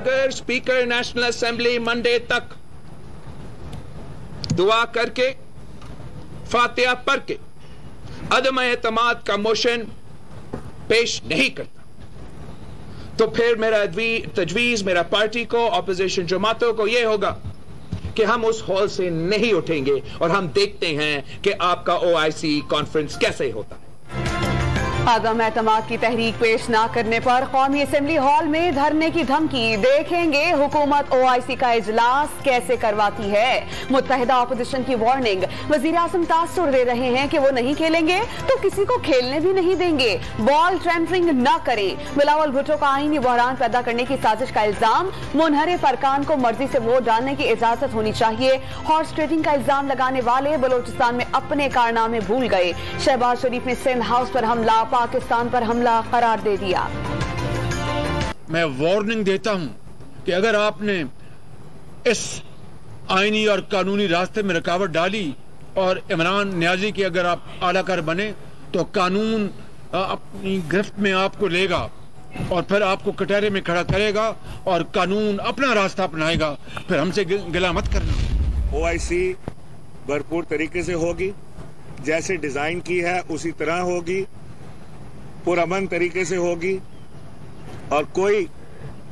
अगर speaker national assembly Monday तक दुआ करके फातिहा पढ़ के अदम एतमाद का मोशन पेश नहीं करता तो फिर मेरा तजवीज मेरा पार्टी को ऑपोजिशन जमातों को यह होगा कि हम उस हॉल से नहीं उठेंगे और हम देखते हैं कि आपका OIC कॉन्फ्रेंस कैसे होता है। अदम एतमाद की तहरीक पेश न करने पर कौमी असेंबली हॉल में धरने की धमकी। देखेंगे हुकूमत OIC का इजलास कैसे करवाती है। मुत्तहिदा अपोजिशन की वार्निंग। वजीर आज़म तासुर दे रहे हैं कि वो नहीं खेलेंगे तो किसी को खेलने भी नहीं देंगे। बॉल टेम्परिंग न करें। बिलावल भुट्टो का आईनी बहरान पैदा करने की साजिश का इल्जाम। मुनहरिफ अरकान को मर्जी से वोट डालने की इजाजत होनी चाहिए। हॉर्स ट्रेडिंग का इल्जाम लगाने वाले बलोचिस्तान में अपने कारनामे भूल गए। शहबाज शरीफ ने सिंध हाउस पर हमला पाकिस्तान पर हमला करार दे दिया। मैं वार्निंग देता हूं कि अगर आपने इस आईनी और कानूनी रास्ते में रुकावट डाली और इमरान नियाजी की अगर आप आलाकार बने तो कानून अपनी गिरफ्त में आपको लेगा और फिर आपको कटहरे में खड़ा करेगा और कानून अपना रास्ता अपनाएगा। फिर हमसे गिला मत करना। OIC भरपूर तरीके से होगी, जैसे डिजाइन की है उसी तरह होगी, पुरअमन तरीके से होगी और कोई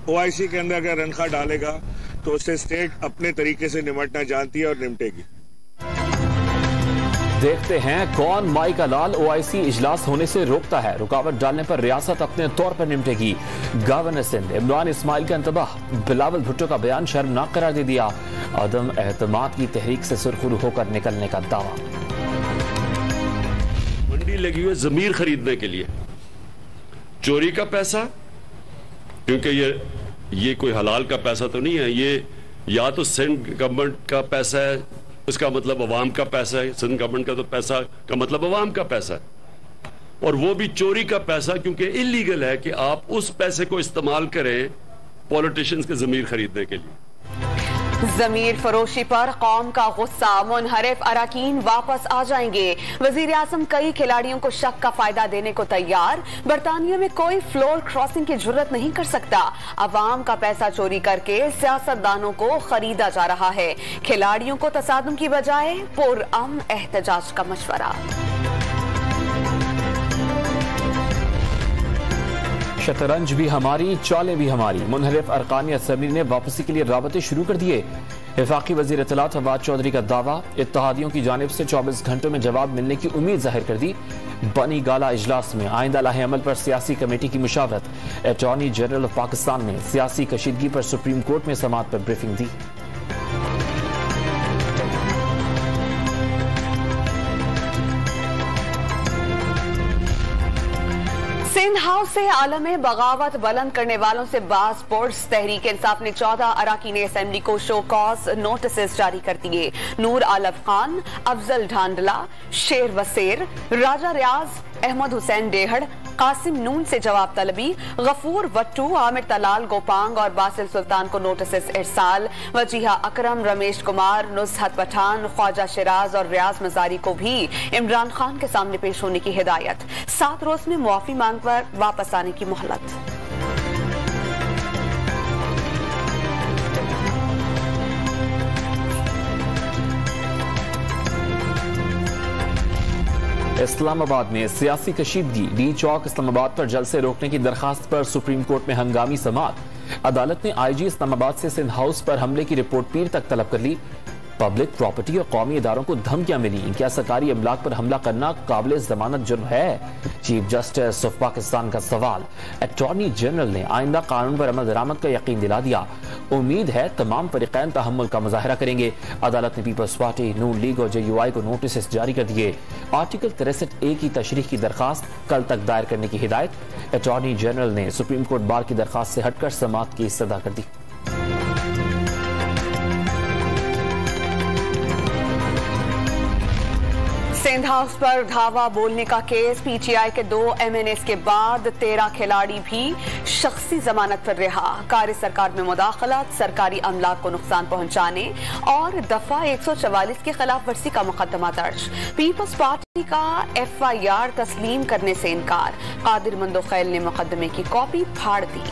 OIC के अंदर अगर रनखा डालेगा तो उससे स्टेट अपने तरीके से निपटना जानती है और निपटेगी। देखते हैं कौन माई का लाल OIC इजलास होने से रोकता है। रुकावट डालने पर रियासत अपने तौर पर निपटेगी। गवर्नर सिंध इमरान इस्माइल का इंतबाह। बिलावल भुट्टो का बयान शर्मनाक करार दे दिया। अदम एतमाद की तहरीक से सुरखरू होकर निकलने का दावा। मंडी लगी हुई जमीर खरीदने के लिए चोरी का पैसा, क्योंकि ये कोई हलाल का पैसा तो नहीं है, ये या तो सिंध गवर्नमेंट का पैसा है, उसका मतलब अवाम का पैसा है। सिंध गवर्नमेंट का तो पैसा का मतलब अवाम का पैसा है और वो भी चोरी का पैसा, क्योंकि इलीगल है कि आप उस पैसे को इस्तेमाल करें पॉलिटिशियंस के जमीर खरीदने के लिए। जमीर फरोशी पर कौम का गुस्सा। मुनहरिफ अराकीन वापस आ जाएंगे। वजीर आजम कई खिलाड़ियों को शक का फायदा देने को तैयार। बरतानिया में कोई फ्लोर क्रॉसिंग की जुर्रत नहीं कर सकता। अवाम का पैसा चोरी करके सियासतदानों को खरीदा जा रहा है। खिलाड़ियों को तसादुम की बजाय पुरअमन एहतजाज का मशवरा। शतरंज भी हमारी, चालें भी हमारी। मुनहरिफ अरकानी असेंबली ने वापसी के लिए राबते शुरू कर दिए। वफाकी वजीर इत्तलात फवाद चौधरी का दावा। इत्तेहादियों की जानिब से 24 घंटों में जवाब मिलने की उम्मीद जाहिर कर दी। बनी गाला इजलास में आइंदा लाहे अमल पर सियासी कमेटी की मुशावरत। अटॉर्नी जनरल ऑफ पाकिस्तान ने सियासी कशीदगी पर सुप्रीम कोर्ट में समाअत पर ब्रीफिंग दी। सिंध हाउस से आलम बगावत बुलंद करने वालों से बाज पुरस। तहरीक इंसाफ ने 14 अराकीन असेंबली को शो कॉज नोटिस जारी कर दिए। नूर आलम खान, अफजल ढांडला, शेर वसेर, राजा रियाज, अहमद हुसैन डेहड़, कासिम नून से जवाब तलबी। गफूर वट्टू, आमिर तलाल गोपांग और बासिल सुल्तान को नोटिस इरसाल। वजीहा अकरम, रमेश कुमार, नुसहत पठान, ख्वाजा शिराज और रियाज मजारी को भी इमरान खान के सामने पेश होने की हिदायत। 7 रोज में मुआफी मांग पर वापस आने की मोहलत। इस्लामाबाद में सियासी कशीदगी। डी चौक इस्लामाबाद पर जलसे रोकने की दरखास्त पर सुप्रीम कोर्ट में हंगामी समाअत। अदालत ने IG इस्लामाबाद से सिंध हाउस पर हमले की रिपोर्ट पीर तक तलब कर ली। पब्लिक प्रॉपर्टी और कौमी इदारों को धमकियां मिली। क्या सरकारी अमलाक पर हमला करना काबिल जमानत जुर्म है? चीफ जस्टिस ऑफ पाकिस्तान का सवाल। अटॉर्नी जनरल ने आइंदा कानून पर अमल दरामद का यकीन दिला दिया। उम्मीद है तमाम फरीकैन तहम्मुल का मुजाहरा करेंगे। अदालत ने पीपल्स पार्टी, नून लीग और JUI को नोटिस जारी कर दिए। आर्टिकल 63A की तशरीह की दरखास्त कल तक दायर करने की हिदायत। अटॉर्नी जनरल ने सुप्रीम कोर्ट बार की दरखास्त से हटकर समाअत की इस्तदा कर दी। सिंध हाउस पर धावा बोलने का केस। PTI के 2 MNAs के बाद 13 खिलाड़ी भी शख्सी जमानत पर रिहा। कार्य सरकार में मुदाखलत, सरकारी अमलाक को नुकसान पहुंचाने और दफा 144 की खिलाफ वर्जी का मुकदमा दर्ज। पीपल्स पार्टी का FIR तस्लीम करने से इनकार। कादिर मंदोखैल ने मुकदमे की कॉपी फाड़ दी।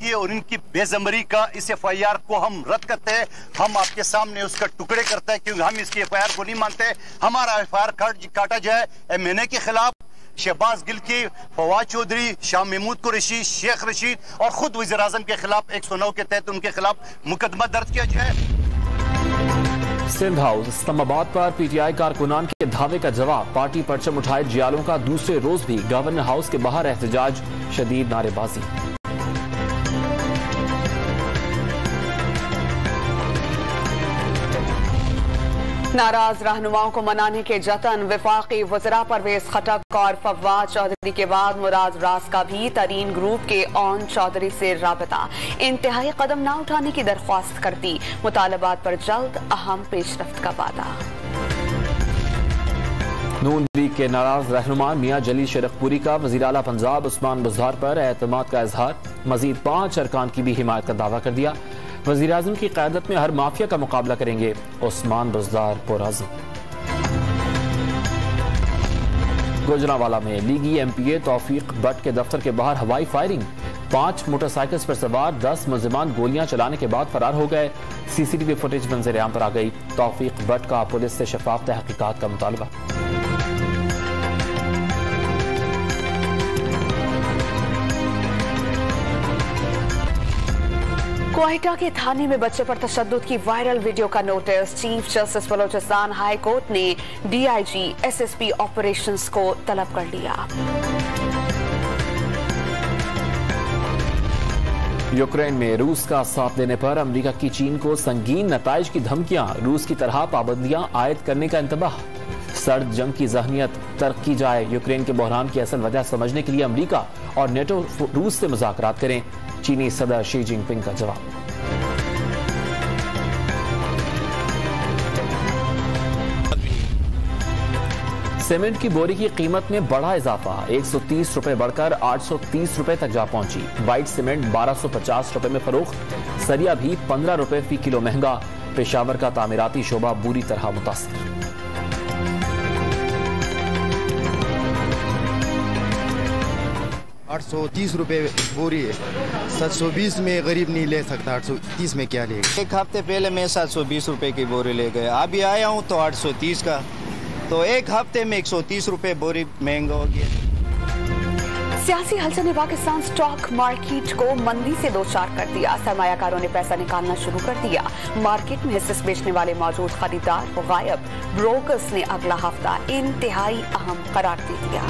की और इनकी बेजमरी का इस FIR को हम रद्द करते हैं। हम आपके सामने उसका टुकड़े करते हैं क्योंकि हम इसकी FIR को नहीं मानते। हमारा FIR काटा जाए MNA के खिलाफ, शहबाज गिल की, फवाद चौधरी, शाह महमूद कुरैशी, शेख रशीद और खुद वज़ीर आज़म के खिलाफ 109 के तहत उनके खिलाफ मुकदमा दर्ज किया जाए। सिंध हाउस इस्लामाबाद पर PTI कारकुनान के धावे का जवाब। पार्टी परचम उठाए जियालों का दूसरे रोज भी गवर्नर हाउस के बाहर एहतजाज, शदीद नारेबाजी। नाराज रहनुमाओं को मनाने के जतन, वफाकी वज़रा परवेज खटक और फवाद चौधरी के बाद मुराद रास का भी तरीन ग्रुप के ऑन चौधरी से राबता, इंतहाई कदम न उठाने की दरख्वास्त कर दी। मुतालबात पर जल्द अहम पेशरफ्त का वादा। नून लीग के नाराज रहनुमा मियां जलील शरकपुरी का वज़ीर आला पंजाब उस्मान बुज़दार पर एतमाद का इजहार, मजीद 5 अरकान की भी हिमायत का दावा कर दिया। वज़ीर आज़म की क़यादत में हर माफिया का मुकाबला करेंगे, उस्मान बुज़दार पुरअज़्म। गुजरांवाला में लीगी MPA तौफीक भट्ट के दफ्तर के बाहर हवाई फायरिंग, 5 मोटरसाइकिल्स पर सवार 10 मुल्जिमान गोलियां चलाने के बाद फरार हो गए। CCTV फुटेज मंजर-ए-आम पर आ गई। तौफीक भट्ट का पुलिस से शफाफ तहकीकात का मुतालबा। क्वेटा के थाने में बच्चे पर तशद्दुद की वायरल वीडियो का notice. Chief justice Balochistan high court ने DIG SSP ऑपरेशंस को तलब कर लिया। यूक्रेन में रूस का साथ देने पर अमेरिका की चीन को संगीन नताइज की धमकियां, रूस की तरह पाबंदियां आयद करने का इंतबाह। सर्द जंग की ज़हनियत तर्क की जाए, यूक्रेन के बहरान की असल वजह समझने के लिए अमेरिका और नेटो रूस से मुज़ाकरात करें, चीनी सदर शी जिनपिंग का जवाब। सीमेंट की बोरी की कीमत में बड़ा इजाफा, 130 रुपए बढ़कर 830 रुपए तक जा पहुंची। व्हाइट सीमेंट 1250 रुपए में फरोख्त, सरिया भी 15 रुपए फी किलो महंगा। पेशावर का तामीराती शोबा बुरी तरह मुतासिर। ₹830 बोरी है, 720 में गरीब नहीं ले सकता, 830 में क्या लेगा। एक हफ्ते पहले मैं 720 रुपए की बोरी ले गया, अभी आया हूँ तो 830 का, तो एक हफ्ते में 130 रुपए बोरी महंगा हो गया। सियासी हलचल ने पाकिस्तान स्टॉक मार्केट को मंदी से दो चार कर दिया। सरमायाकारों ने पैसा निकालना शुरू कर दिया। मार्केट में हिस्से बेचने वाले मौजूद खरीदार गायब। ब्रोकर्स ने अगला हफ्ता इंतहाई अहम करार दे दिया।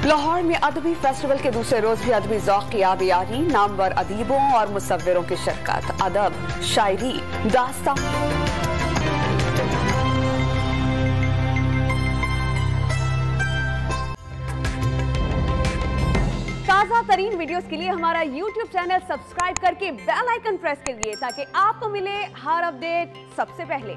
लाहौर में अदबी फेस्टिवल के दूसरे रोज भी अदबी ज़ौक़ की आबियारी, नामवर अदीबों और मुसव्विरों की शिरकत। अदब, शायरी, दास्तान। ताज़ा तरीन वीडियोस के लिए हमारा YouTube चैनल सब्सक्राइब करके बेल आइकन प्रेस करिए ताकि आपको मिले हर अपडेट सबसे पहले।